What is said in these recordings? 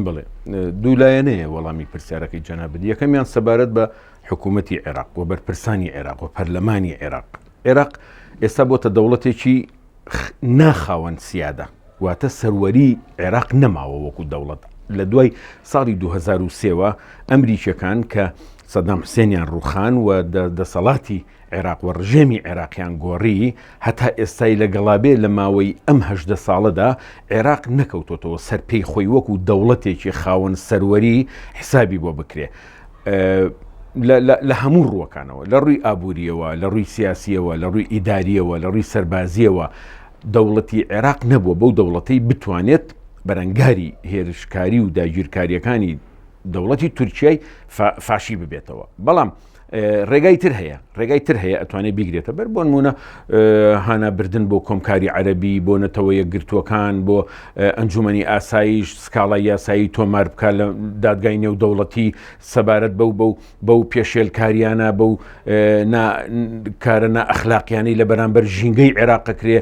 بڵێ دوولایەنەیە وەڵامی پرسیارەکەی جەنابەت. یەکەمیان سەبارەت بە حکوومەتی عێراق و بەرپرسانی عێراق و پەرلەمانی عێراق ئێستا بۆتە دەوڵەتێکی ناخاوەن سیادە، واتە سەروەری عێراق نەماوە وەکو دەوڵەت. لە دوای ساڵی 2003ەوە ئەمریکیەکان کە سەدام حوسێنیان ڕووخان و دەسەڵاتی عێراق و ڕژێمی عێراقیان گۆڕی، هەتا ئێستای لەگەڵابێ لە ماوەی ئەم 18 ساڵەدا عێراق نەکەوتۆتەوە سەرپێی خۆی وەکو دەوڵەتێکی خاوەن سەروەری حسابی بۆ بکرێ لە هەموو ڕووەکانەوە، لە ڕووی ئابووریەوە، لە ڕووی سیاسیەوە، لە ڕووی ئیداریەوە، لە ڕووی سەربازیەوە. دەوڵەتی عێراق نەبووە بەو دەوڵەتەی بتوانێت بەرەنگاری هێرشکاری و داگیرکاریەکانی دەوڵەتی تورکیای فاشی ببێتەوە. بەڵام ڕێگای تر هەیە ئەتوانێت بیگرێتە بەر بۆ نمونە هانابردن بۆ کۆمکاری عەرەبی، بۆ نەتەوە یەکگرتووەکان، بۆ ئەنجومەنی ئاسایش، سکاڵای یاسایی تۆمار بکە لە دادگای نێودەوڵەتی سەبارەت بەو پێشێلکاریانە، بەو کارە نائەخلاقیانەی لە بەرامبەر ژینگەی عێراقەکرێ،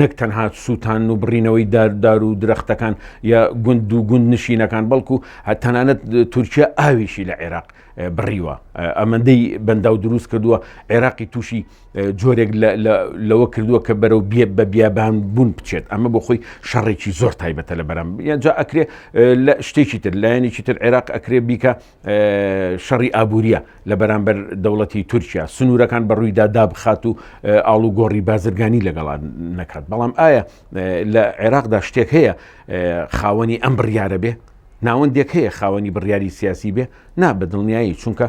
نەک تەنها سووتان و بڕینەوەی دار و درەختەکان یا گوند و گوند نشینەکان، بەڵکو تەنانەت تورکیا ئاویشی لە عێراق بڕیوە. ئەمەندەی بەنداو دروست کردووە عێراقی تووشی جۆرێک لەوە کردووە کە بەرەو بە بیابان بوون بچێت. ئەمە بۆ خۆی شەڕێکی زۆر تایبەتە لە بەرام یانجا ئەکرێ لە شتێکی تر لایەنێکی تر عێراق ئەکرێ بیکە شەڕی ئابووریە لە بەرامبەر دەوڵەتی تورکیا، سنوورەکان بەڕوویدا دابخات و ئاڵ و گۆڕی بازرگانی لەگەڵا نەکات. بەڵام ئایا لە عێراقدا شتێک هەیە خاوەنی ئەم بڕیارە بێ؟ ناوەندێک هەیە خاوەنی بڕیاری سیاسی بێ؟ نا، بە دڵنیایی، چونکە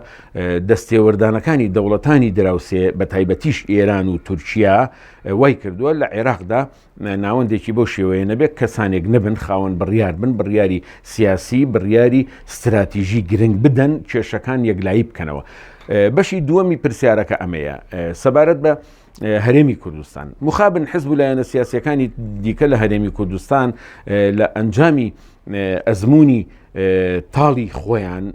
دەستێوەردانەکانی دەوڵەتانی دراوسێ بە تایبەتیش ئێران و تورکیا وای کردووە لە عێراقدا ناوەندێکی بۆ شێوەیە نەبێت کەسانێک نەبن خاوەن بڕیار بن، بڕیاری سیاسی، بڕیاری استراتیژی گرنگ بدەن، کێشەکان یەکلایی بکەنەوە. بەشی دووەمی پرسیارەکە ئەمەیە سەبارەت بە هەرێمی کوردستان. مخابن حزب و لایەنە سیاسیەکانی دیکە لە هەرێمی کوردستان لە ئەنجامی ئەزمموی تاڵی خۆیان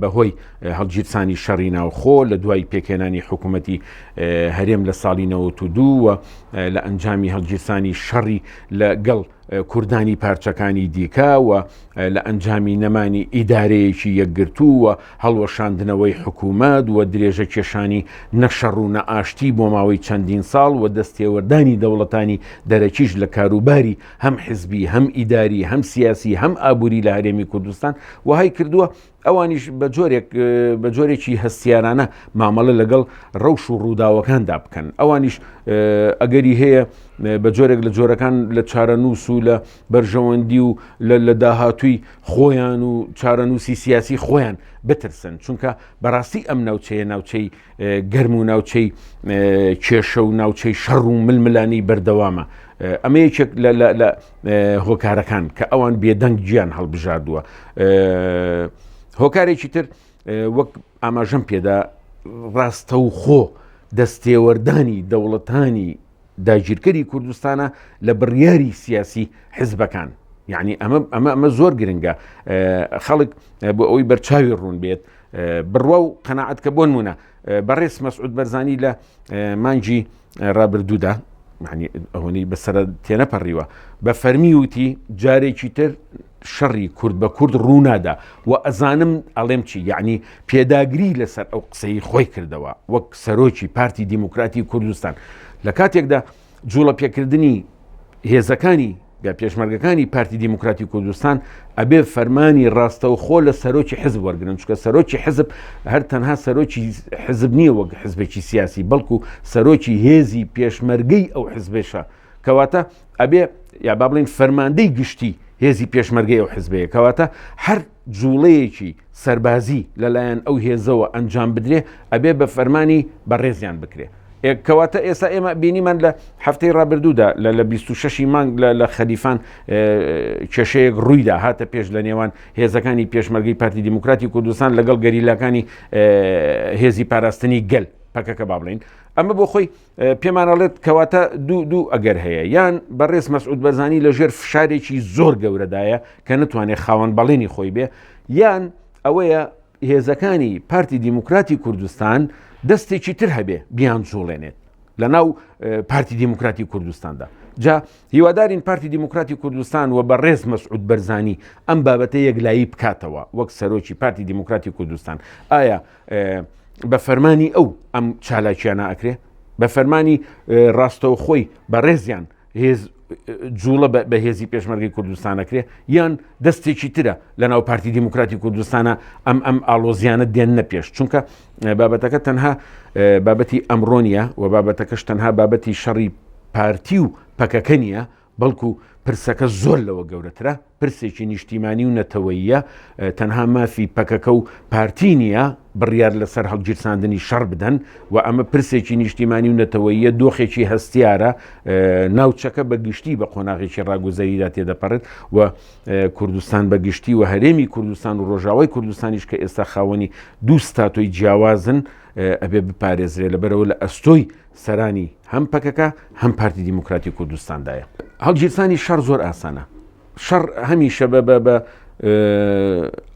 بەهۆی هەڵگیرسانی شەڕی ناوخۆ لە دوای پێکێنانی حکوومەتی هەرێم لە ساڵی 92 و لە ئەنجامی هەڵگیرسانی شەڕی لەگەڵ کوردانی پارچەکانی دیکە و لە ئەنجامی نەمانی ئیدارەیەکی یەکگرتوو و هەڵوەشاندنەوەی حکوومەت و درێژە کێشانی نەشەڕ و نەئاشتی بۆ ماوەی چەندین ساڵ و دەستێوەردانی دەوڵەتانی دەرەکیش لە کاروباری هەم حزبی، هەم ئیداری، هەم سیاسی، هەم ئابووری لە هەرێمی کوردستان وهای کردووە ئەوانیش بە جۆرێکی هەستیارانە مامەڵە لەگەڵ ڕەوش و ڕووداوەکاندا بکەن. ئەوانیش ئەگەری هەیە بە جۆرێک لە جۆرەکان لە چارەنووس و لە بەرژەوەندی و لە داهاتووی خۆیان و چارەنووسی سیاسی خۆیان بترسن، چونکە بەڕاستی ئەم ناوچەیە ناوچەی گەرم و ناوچەی کێشە و ناوچەی شەڕ و ململانی بەردەوامە. ئەمە یەکێک لە هۆکارەکان کە ئەوان بێدەنگ گیان هەڵبژاردووە. هۆکارێکی تر وەک ئاماژەم پێدا ڕاستە و خۆ دەستێوەردانی دەوڵەتانی داگیرکەری کوردستانە لە بڕیاری سیاسی حزبەکان. یعنی ئەمە زۆر گرنگە خەڵک بۆ ئەوەی بەرچاوی ڕوون بێت بڕوا و قەناعەت کە بۆ نمونە بەڕێز مەسعود بەرزانی لە مانگی ڕابردوودا ئەوەی بەسەرە تێنەپەڕیوە بە فەرمی وتی جارێکی تر شەڕی کورد بە کورد ڕوونادا و ئەزانم ئەڵێم چی، یعنی پێداگری لەسەر ئەو قسەی خۆی کردەوە وەک سەرۆکی پارتی دیموکراتی کوردستان لە کاتێکدا جوڵە پێکردنی هێزەکانی یا پێشمەرگەکانی پارتی دیموکراتی کوردستان ئەبێ فەرمانی ڕاستە و خۆ لە سەرۆکی حزب وەرگرن، چونکە سەرۆکی حزب هەر تەنها سەرۆکی حزب نییە وەک حزبێکی سیاسی، بەڵکو سەرۆکی هێزی پێشمەرگەی ئەو حزبێشە، کەواتە ئەبێ یا با بڵێن فەرماندەی گشتی هێزی پێشمەرگەی ئەو حزبەیە، کەواتە هەر جوڵەیەکی سەربازی لەلایەن ئەو هێزەوە ئەنجام بدرێ ئەبێ بە فەرمانی بەڕێزیان بکرێ. کەواتە ئێستا ئێمە بینیمان لە هەفتەی ڕابردوودا لە 26 مانگ لە خەلیفان کێشەیەک ڕوویدا هاتە پێش لە نێوان هێزەکانی پێشمەرگەی پارتی دیموکراتی کوردستان لەگەڵ گەریلاکانی هێزی پاراستنی گەل پەکەکە با بڵین. ئەمە بۆ خۆی پێمانەڵێت کەواتە دوو ئەگەر هەیە، یان بەڕێز مەسعود بەرزانی لەژێر فشارێکی زۆر گەورەدایە کە نتوانێت خاوەن بەڵێنی خۆی بێ، یان ئەوەیە هێزەکانی پارتی دیموکراتی کوردستان دەستێکی تر هەبێ بیان جوڵێنێت لە ناو پارتی دیموکراتی کوردستاندا، جا هیوادارین پارتی دیموکراتی کوردستان و بەڕێز مەسعود بەرزانی ئەم بابەتە یەکلایی بکاتەوە وەک سەرۆکی پارتی دیموکراتی کوردستان. ئایا بە فەرمانی ئەو ئەم چالاکیانە ئەکرێ؟ بە فەرمانی ڕاستەوخۆی بەڕێزیان هێز جوڵە بە هێزی پێشمەرگەی کوردستانەکرێ یان دەستێکی ترە لە ناو پارتی دیموکراتی کوردستانە ئەم ئالۆزیانە دێننە پێش، چونکە بابەتەکە تەنها بابەتی ئەمڕۆنیە و بابەتەکەش تەنها بابەتی شەڕی پارتی و پەکەکە نیە، بەڵکو پرسەکە زۆر لەوە گەورەترە، پرسێکی نیشتیمانی و نەتەوەییە، تەنها مافی پەکەکە و پارتی نییە بڕیار لەسەر هەڵگیرساندنی شەڕ بدەن و ئەمە پرسێکی نیشتیمانی و نەتەوەییە، دۆخێکی هەستیارە، ناوچەکە بە گشتی بە قۆناغێکی ڕاگوزەریدا تێدەپەڕێت و کوردستان بە گشتی و هەرێمی کوردستان و ڕۆژاوای کوردستانیش کە ئێستا خاوەنی دوو ستاتۆی جیاوازن ئەبێ بپارێزرێ لەبەرەوە لە ئەستۆی سەرانی هەم پەکەکە هەم پارتی دیموکراتی کوردستاندایە. هەڵگیرسانی شەڕ زۆر ئاسانە، شەڕ هەمیشە بە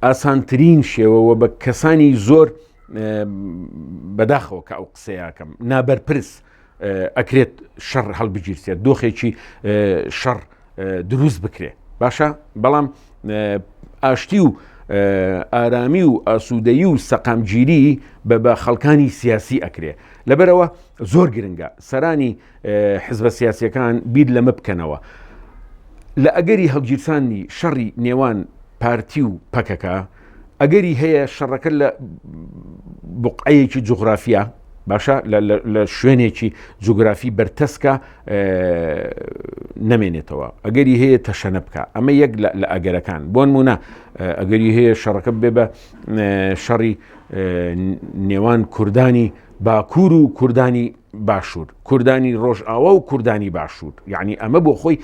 ئاسانترین شێوەوە بە کەسانی زۆر بەداخەوە کە ئەو قسەیەکەم نابەرپرس ئەکرێت شەڕ هەڵبگیرسێت، دۆخێکی شەڕ دروست بکرێ باشە، بەڵام ئاشتی و ئارامی و ئاسوودەیی و سەقامگیری بە خەڵکانی سیاسی ئەکرێ. لەبەرەوە زۆر گرنگە سەرانی حزبە سیاسیەکان بیر لەمە بکەنەوە لە ئەگەری هەڵگیرسانی شەڕی نێوان پارتی و پەکەکە، ئەگەری هەیە شەڕەکە لە بوقعەیەکی جوغرافیا باشە لە شوێنێکی جوگرافی بەرتەسکە نەمێنێتەوە، ئەگەری هەیە تەشەنە بکە، ئەمە یەک لە ئەگەرەکان. بۆ نمونە ئەگەری هەیە شەڕەکە بێ بە شەڕی نێوان کوردانی باکوور و کوردانی باشوور، کوردانی ڕۆژئاوا و کوردانی باشوور، یعنی ئەمە بۆ خۆی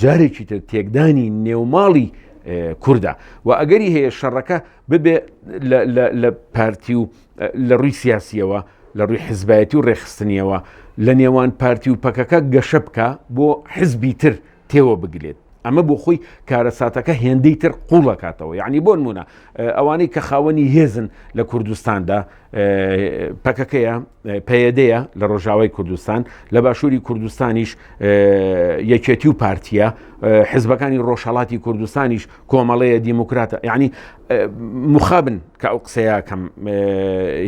جارێکی تر تێکدانی نێوماڵی کووردا و ئەگەری هەیە شەڕەکە ببێ لە پارتی و لە ڕووی سیاسیەوە لە ڕووی حزبایەتی و ڕێخستنیەوە لە نێوان پارتی و پەکەکە گەشە بکە بۆ حزبی تر تێوە بگلێت، ئەمە بۆ خۆی کارەساتەکە هێندەی تر قوڵەکاتەوە. یعنی بۆ نمونە ئەوانەی کە خاوەنی هێزن لە کوردستاندا پەکەکەیە پەیەدەیە لە ڕۆژاوای کوردستان، لە باشووری کوردستانیش یەکێتی و پارتیە، حزبەکانی ڕۆژهەڵاتی کوردستانیش کۆمەڵەیە دیموکراتە، یعنی مخابن کە ئەو قسەیەکەم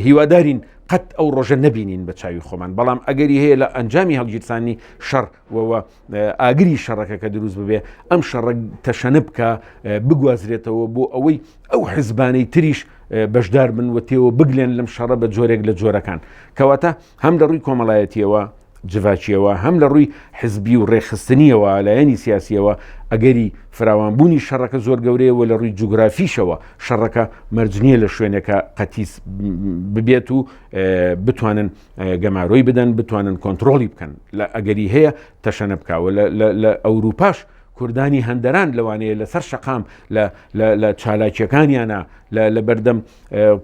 هیوادارین قەت ئەو ڕۆژە نەبینین بە چاوی خۆمان، بەڵام ئەگەری هەیە لە ئەنجامی هەڵگیرسانی شەڕ وەوە ئاگری شەڕەکە کە دروست ببێ ئەم شەڕە تەشەنە بکە بگوازرێتەوە بۆ ئەوەی ئەو حزبانەی تریش بەشدار بن و تێوە بگلێن لەم شەڕە بە جۆرێک لە جۆرەکان، کەواتە هەم لە ڕووی کۆمەڵایەتیەوە جڤاچیەوە هەم لە ڕووی حزبی و ڕێخستنیەوە لایەنی سیاسیەوە ئەگەری فراوانبوونی شەڕەکە زۆر گەورەیەوە لە ڕووی جوگرافیشەوە شەڕەکە مەرجنیە لە شوێنێکە قەتیس ببێت و بتوانن گەماڕۆی بدەن، بتوانن کۆنتترۆلی بکەن، لە ئەگەری هەیە تەشەنە بکاوە لە ئەوروپاش کوردانی هەندەران لەوانەیە لەسەر شەقام لە چالاکیەکانیانە لە بەردەم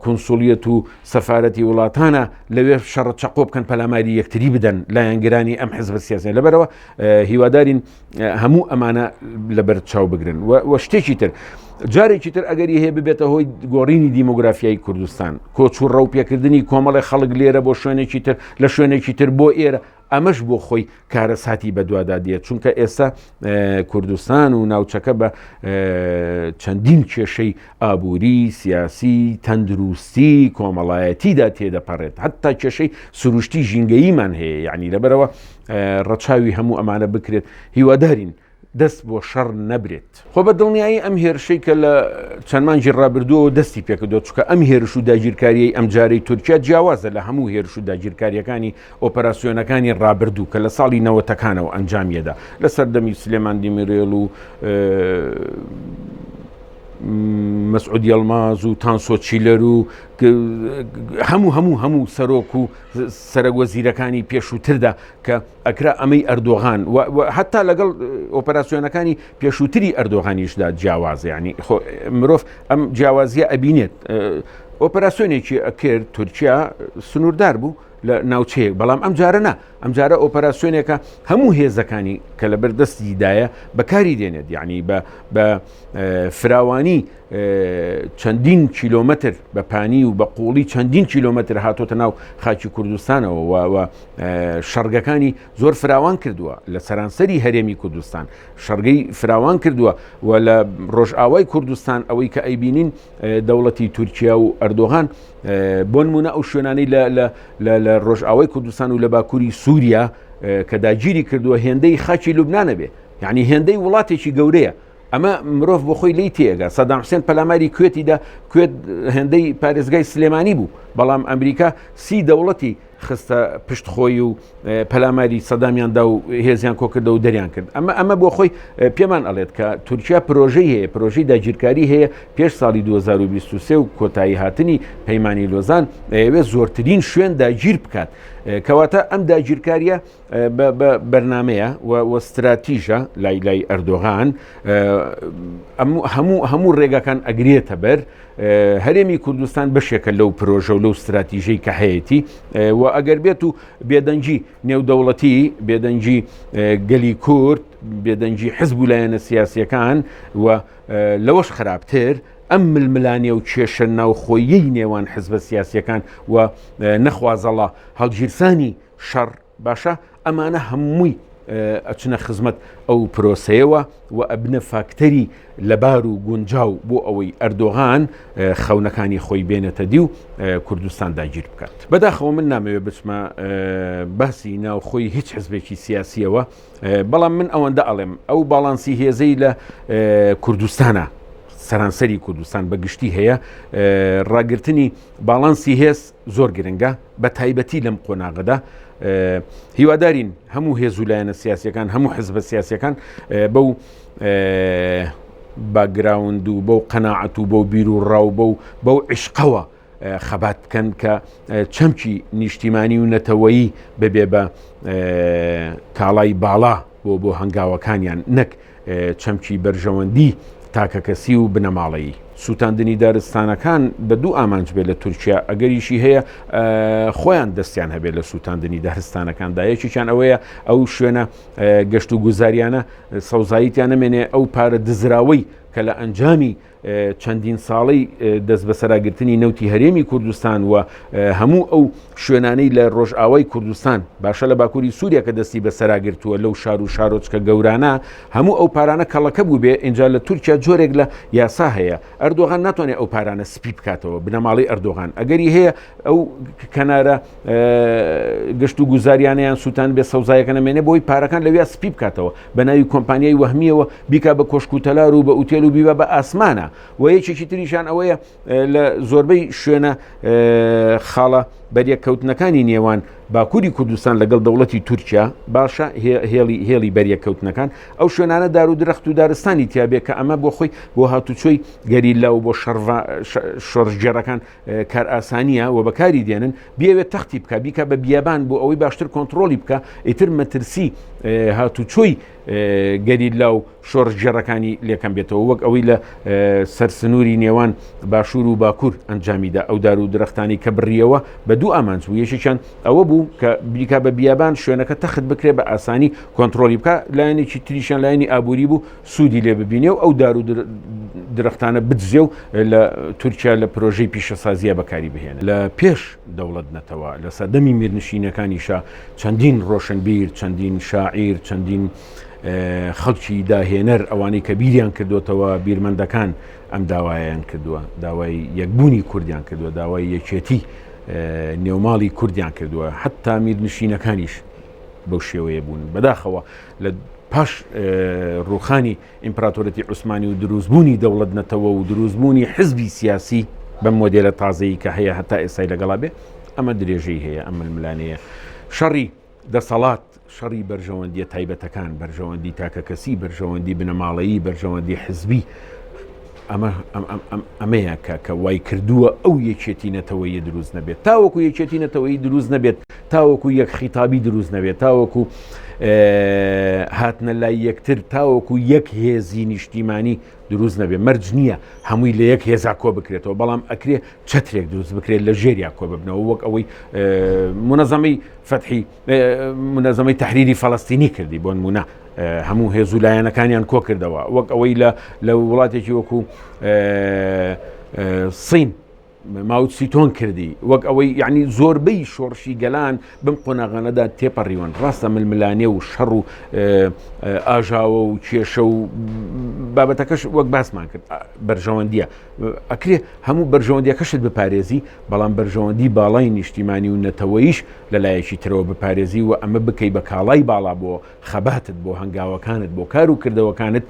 کۆنسولیەت و سەفارەتی وڵاتانە لەوێ شەڕە چەقۆ بکەن پەلاماری یەکتری بدەن لایەنگرانی ئەم حزبە سیاسیە. لەبەرەوە هیوادارین هەموو ئەمانە لەبەر چاو بگرن و شتێکی تر جارێکی تر ئەگەری هەیە ببێتە هۆی گۆڕینی دیمۆگرافیای کوردستان، کۆچ و ڕەوپێکردنی کۆمەڵی خەڵک لێرە بۆ شوێنێکی تر لە شوێنێکی تر بۆ ئێرە، ئەمەش بۆ خۆی کارەساتی بەدوادا دێت، چونکە ئێستا کوردستان و ناوچەکە بە چەندین کێشەی ئابووری، سیاسی، تەندروستی، کۆمەڵایەتیدا تێدەپەڕێت، حتا کێشەی سروشتی ژینگەییمان هەیە، یعنی لەبەرەوە ڕەچاوی هەموو ئەمانە بکرێت. هیوادارین دەست بۆ شەڕ نەبرێت. خۆ بە دڵنیایی ئەم هێرشەی کە لە چەند مانگی ڕابردووەوە دەستی پێکردووە، چونکە ئەم هێرش و داگیرکاریەی ئەم جارەی تورکیا جیاوازە لە هەموو هێرش و داگیرکاریەکانی ئۆپەراسیۆنەکانی ڕابردوو کە لە ساڵی 90ەکانەوە ئەنجامیەدا لە سەردەمی سلێمان دیمیرێڵ و مەسعود یەڵماز و تانسۆ چیلەر و هەموو سەرۆک و سەرۆکوەزیرەکانی پێشووتردا کە ئەکرا ئەمەی ئەردۆغان و حتا لەگەڵ ئۆپەراسیۆنەکانی پێشووتری ئەردۆغانیشدا جیاوازە، ینی مرۆڤ ئەم جیاوازیە ئەبینێت. ئۆپەراسیۆنێکی ئەکرد تورکیا سنووردار بوو لە ناوچەیەک، بەڵام ئەم جارە نا، ئەم جارە ئۆپەراسیۆنێکە هەموو هێزەکانی کە لە بەردەستیدایە بەکاری دێنێت، یعنی بە فراوانی چەندین کیلۆمەتر بە پانی و بە قوڵی چەندین کیلۆمەتر هاتۆتە ناو خاکی کوردستانەوە و شەڕگەکانی زۆر فراوان کردووە لە سەرانسەری هەرێمی کوردستان شەڕگەی فراوان کردووە و لە ڕۆژئاوای کوردستان ئەوەی کە ئەیبینین دەوڵەتی تورکیا و ئەردۆغان بۆ نمونە ئەو شوێنانەی لە ڕۆژئاوای کوردستان و لە باکووری سووریا کە داگیری کردووە هێندەی خاکی لوبنانە بێ یعنی هێندەی وڵاتێکی گەورەیە ئەمە مرۆڤ بۆ خۆی لی تێگە سەدام حوسێن پەلاماری کوێتیدا کوێت هێندەی پارێزگای سلێمانی بوو بەڵام ئەمریکا 30 دەوڵەتی خستە پشتخۆی و پەلاماری سەدامیاندا و هێزیان کۆکردە و دەریان کرد ئەمە بۆ خۆی پێمان ئەڵێت کە تورکیا پرۆژەی هەیە پرۆژەی داگیرکاری هەیە پێش ساڵی 2023 و کۆتایی هاتنی پەیمانی لۆزان ئەوێ زۆرترین شوێن داگیر بکات کەواتە ئەم داگیرکاریە بەرنمەیە و استراتیژە لای ئەردۆغان هەموو ڕێگاکان ئەگرێتە بەر هەرێمی کوردستان بەشێکە لەو پرۆژە و لەو استراتیژەی کە هەیەی و ئەگەر بێت و بێدەنجی نێودەوڵەتی بێدەنجی گەلی کورد بێدەنجی حزب و لایەنە سیاسیەکان و لەوەش خراپتر ئەم ململانیە و کێشە ناوخۆیی نێوان حزبە سیاسیەکان و نەخوازەڵا هەڵگیرسانی شەڕ باشە ئەمانە هەمووی ئەچنە خزمەت ئەو پرۆسەیەوە و ئەبنە فاکتەری لەبار و گونجاو بۆ ئەوەی ئەردۆغان خەونەکانی خۆی بێنێتە دی و کوردستان داگیر بکات بەداخەوە من نامەوێت بچمە باسی ناوخۆی هیچ حزبێکی سیاسیەوە بەڵام من ئەوەندە ئەڵێم ئەو باڵانسی هێزەی لە کوردستانە سەرانسەری کوردستان بەگشتی هەیە ڕاگررتنی باڵانسی هێز زۆر گرنگە بە تایبەتی لەم قۆناغدا هیوادارین هەموو هێزولایەنە سیاسیەکان هەموو حزبە سیاسیەکان بەو باگراوند و بەو قەناعەت و بەو بیر و ڕاو بەو عشقەوە خەبات بکەن کە چەمکی نیشتیمانی و نەتەوەیی ببێ بە کاڵای باڵا بۆ هەنگاوەکانیان نەک چەمکی بەرژەوەندی تاکە کەسی و بنەماڵەیی سووتاندنی دارستانەکان بە دوو ئامانج بێت لە تورکیا ئەگەریشی هەیە خۆیان دەستیان هەبێت لە سووتاندنی دارستانەکاندا یەکێکیان ئەوەیە ئەو شوێنە گەشت و گوزاریانە سەوزاییتیان نەمێنێ ئەو پارە دزراوەی کە لە ئەنجامی چەندین ساڵەی دەست بە سەراگرتنی نەوتی هەرێمی کوردستان و هەموو ئەو شوێنانەی لە ڕۆژئاوای کوردستان باشە لە باکووری سووریا کە دەستی بە سەراگرتووە لەو شار و شارۆچکە گەورانە هەموو ئەو پارانە کەڵەکە بوو بێ اینجا لە تورکیا جۆرێک لە یاسا هەیە ئەردۆغان ناتوانێت ئەو پارانە سپی بکاتەوە بنەماڵی ئەردۆغان ئەگەری هەیە ئەو کەنارە گەشت و گوزاریانیان سووتان بێ سەوزایەکە نەمێنێ بۆی پارەکان لەویا سپی بکاتەوە بە ناوی کۆمپانیای وەهمیەوە بیکا بە کۆشکوتەلار و بە ئوتێل و بیبە بە ئاسمانە و یەکێکی تریشان ئەوەیە لە زۆربەی شوێنە خاڵە بەریەککەوتنەکانی نێوان باکووری کوردستان لەگەڵ دەوڵەتی تورکیا باشە هێڵی بەریەککەوتنەکان ئەو شوێنانە دار و درەخت و دارستانی تیابێت کە ئەمە بۆ خۆی بۆ هاتوچۆی گەریلا و بۆ شۆڕژێڕەکان کار ئاسانیە و بەکاری دێنن بیاوێت تەختی بکە بیکە بە بیابان بۆ ئەوەی باشتر کۆنتترۆلی بکە ئیتر مەترسی هاتوچۆی گەریلا و شۆڕژێڕەکانی لێکەم بێتەوە وەک ئەوەی لە سەرسنووری نێوان باشوور و باکوور ئەنجامیدا ئەو دار و درەختانی کە بڕیەوە بە دوو ئامانج بوو یەکێکیان ئەوە بوو کە بیکا بە بیابان شوێنەکە تەخت بکرێ بە ئاسانی کۆنتترۆلی بکە لایەنێکی تریشان لایەنی ئابووری بوو سوودی لێ ببینێ و ئەو دار و درەختانە بدزێ و لە تورکیا لە پرۆژەی پیشەسازیە بەکاری بهێنێت لە پێش دەوڵەت نەتەوە لە سەردەمی میرنشینەکانیشا چەندین ڕۆشنبیر چەندین شاعیر چەندین خەڵکی داهێنەر ئەوانەی کە بیریان کردوتەوە بیرمەندەکان ئەم داوایان کردووە داوای یەکبوونی کوردیان کردووە داوای یەکێتی نێوماڵی کوردیان کردووە حتا میرنشینەکانیش بەو شێوەیە بوون بەداخەوە لە پاش ڕوخانی ئیمپراتۆرەتی عوسمانی و دروستبوونی دەوڵەت نەتەوە و دروستبوونی حزبی سیاسی بەم مۆدێلە تازەیی کە هەیە هەتا ئێستای لەگەڵا بێ ئەمە درێژەی هەیە ئەم ململانەیە شەڕی دەسەڵات شەڕی بەرژەوەندیە تایبەتەکان بەرژەوەندی تاکە کەسی بەرژەوەندی بنەماڵەیی بەرژەوەندی حزبی ئەمەیە کە وای کردووە ئەو یەکێتی نەتەوەیی دروست نەبێت تاوەکو یەکێتی نەتەوەیی دروست نەبێت تاوەکو یەک خیتابی دروست نەبێت تاوەکو هاتنە لای یەکتر تاوەکو یەک هێزی نیشتیمانی دروست نەبێت مەرج نییە هەمووی لە یەک هێزا کۆ بکرێتەوە بەڵام ئەکرێ چەترێک دروست بکرێت لە ژێریا کۆ ببنەوە وەک ئەوەی منەظەمەی فەتحی منەظەمەی تەحریری فەڵەستینی کردی بۆ نمونە هەموو هێز و لایەنەکانیان کۆ کردەوە وەک ئەوەی لە وڵاتێکی وەکو سین ماوتسیتۆن کردی وەک ئەوەی یعنی زۆربەی شۆڕشی گەلان بم قۆناغانەدا تێپەڕیوەن ڕاستە ململانێ و شەڕ و ئاژاوە و کێشە و بابەتەکەش وەک باسمان کرد بەرژەوەندیە ئەکرێ هەموو بەرژەوەندیەکەشت بپارێزی بەڵام بەرژەوەندی باڵای نیشتیمانی و نەتەوەییش لەلایەکی ترەوە بپارێزی و ئەمە بکەی بە کاڵای باڵا بۆ خەباتت بۆ هەنگاوەکانت بۆ کار و کردەوەکانت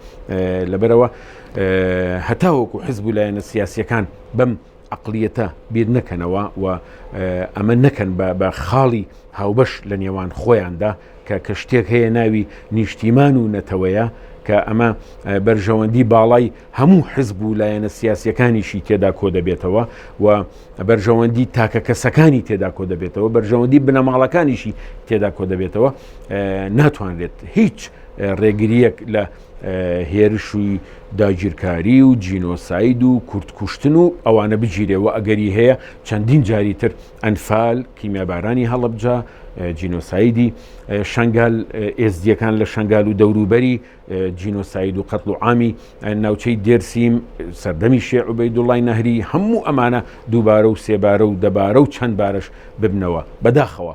لەبەرەوە هەتاوەکو حزب و لایەنە سیاسیەکان بەم عقلیەتە بیر نەکەنەوە و ئەمە نەکەن بە خاڵی هاوبەش لە نێوان خۆیاندا کە شتێک هەیە ناوی نیشتیمان و نەتەوەیە کە ئەمە بەرژەوەندی باڵای هەموو حزب و لایەنە سیاسیەکانیشی تێدا کۆ دەبێتەوە و بەرژەوەندی تاکە کەسەکانی تێدا کۆ دەبێتەوە بەرژەوەندی بنەماڵەکانیشی تێدا کۆ دەبێتەوە ناتوانرێت هیچ ڕێگریەک لە هێرشوی داگیرکاری و جینۆساید و کورتکوشتن و ئەوانە بگیرێەوە ئەگەری هەیە چەندین جاری تر ئەنفال کیمیابارانی هەڵەبجا جینۆسایدی شەنگال ئێزدیەکان لە شەنگال و دەوروبەری جینۆساید و قەتڵ و عامی ناوچەی دێرسیم سەردەمی شێع عوبەیدوڵڵای نەهری هەموو ئەمانە دووبارە و سێبارە و دەبارە و چەند بارش ببنەوە بەداخەوە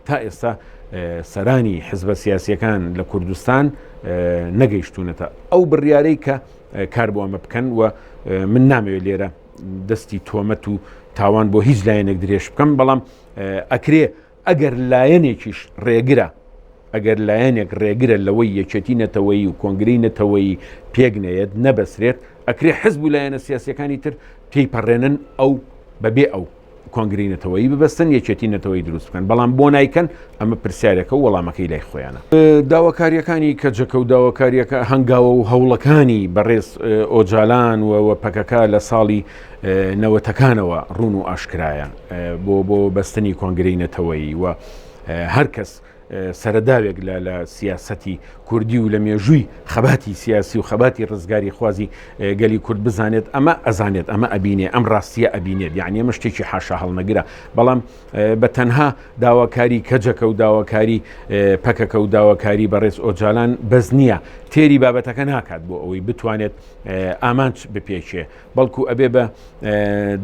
تا ئێستا سەرانی حزبە سیاسیەکان لە کوردستان نەگەیشتونەتە ئەو بڕیارەی کە کار بۆ ئەمە بکەن و من نامەوێت لێرە دەستی تۆمەت و تاوان بۆ هیچ لایەنێک درێژ بکەم بەڵام ئەکرێ ئەگەر لایەنێکیش ڕێگرە ئەگەر لایەنێک ڕێگرە لەوەی یەکێتی نەتەوەیی و کۆنگرەی نەتەوەیی پێگنێت نەبەسرێت ئەکرێ حزب و لایەنە سیاسیەکانی تر پێی پەڕێنن ئەو بەبێ ئەو کۆنگری نەتەوەیی ببەستن یەکێتی نەتەوەی دروست بکەن بەڵام بۆ نایکەن ئەمە پرسیارەکە و وەڵامەکەی لای خۆیانە داواکاریەکانی کەجەکە و داواکاریەکە هەنگاوە و هەوڵەکانی بەڕێز ئۆجالان و پەکەکە لە ساڵی نەوەتەکانەوە ڕوون و ئاشکرایە بۆ بەستنی کۆنگرەی نەتەوەیی و هەر کەس سەرەداوێک لە سیاسەتی کوردی و لە مێژووی خەباتی سیاسی و خەباتی ڕزگاری خوازی گەلی کورد بزانێت ئەمە ئەزانێت ئەمە ئەبینێ ئەم ڕاستیە ئەبینێت یعنی ئەمە شتێکی حاشا هەڵنەگرە بەڵام بە تەنها داواکاری کەجەکە و داواکاری پەکەکە و داواکاری بەڕێز ئۆجالان بەس نییە تێری بابەتەکە ناکات بۆ ئەوەی بتوانێت ئامانج بپێچێ بەڵکو ئەبێ بە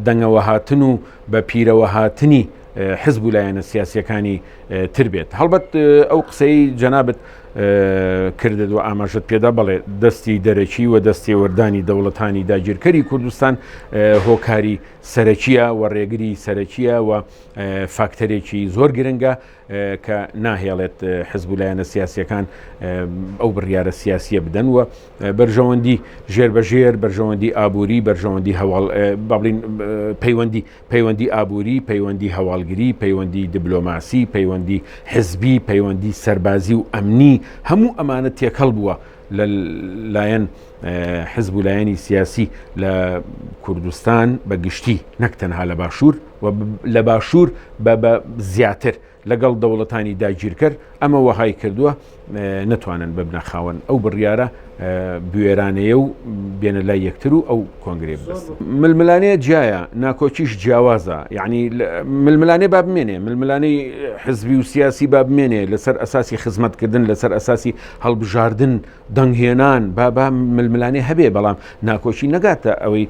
دەنگەوە هاتن و بە پیرەوە هاتنی حزب و لایەنە سیاسیەکانی تر بێت هەڵبەت ئەو قسەی جەنابەت کردت و ئاماژت پێدا بڵێ دەستی دەرەکی و دەستی وەردانی دەوڵەتانی داگیرکەری کوردستان هۆکاری سەرەکیە و ڕێگری سەرەکیە و فاکتەرێکی زۆر گرنگە کە ناهێڵێت حزب و لایەنە سیاسیەکان ئەو بڕیارە سیاسیە بدەن و بەرژەوەندی ژێربەژێر بەرژەوەندی ئابووری بەرژەوەندی هەواڵ بڵین پەیوەندی ئابووری پەیوەندی هەواڵگری پەیوەندی دیبلۆماسی پەیوەندی حزبی پەیوەندی سەربازی و ئەمنی هەموو ئەمانە تێکەڵ بووە لە لایەن حزب و لایەنی سیاسی لە کوردستان بە گشتی نەک تەنها لە باشوور و لە باشوور بە زیاتر لەگەڵ دەوڵەتانی داگیرکەر ئەمە وەهای کردووە نەتوانن ببنە خاوەن ئەو بڕیارە بوێرانەیە و بێنە لای یەکتر و ئەو کۆنگرێ ببەستن ململانەیە جیایە ناکۆچیش جیاوازە یعنی ململانێ با بمێنێ ململانەی حزبی و سیاسی با بمێنێ لەسەر ئەساسی خزمەتکردن لەسەر ئەساسی هەڵبژاردن دەنگهێنان با ململانێ هەبێ بەڵام ناکۆچی نەگاتە ئەوەی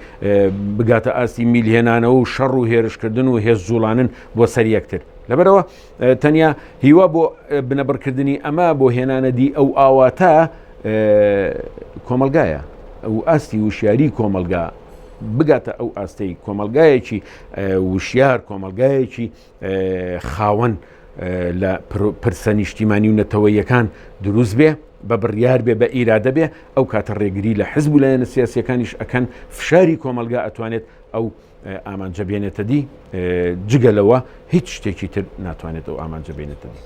بگاتە ئاستی میلهێنانەوە و شەڕ و هێرشکردن و هێز جوڵانن بۆ سەر یەکتر لەبەرەوە تەنیا هیوا بۆ بنەبڕکردنی ئەمە بۆ هێنانەدی ئەو ئاواتە کۆمەلگایە ئەو ئاستی وشیاری کۆمەلگا بگاتە ئەو ئاستەی کۆمەلگایەکی وشیار کۆمەلگایەکی خاوەن لە پرسە نیشتیمانی و نەتەوەیەکان دروست بێ بە بڕیار بێ بە ئیرادە بێ ئەو کاتە ڕێگری لە حزب و لایەنە سیاسیەکانیش ئەکەن فشاری کۆمەلگا ئەتوانێت ئەو ئامانجە بێنێتە دی جگەلەوە هیچ شتێکی تر ناتوانێت ئەو ئامانجە بێنێتە دی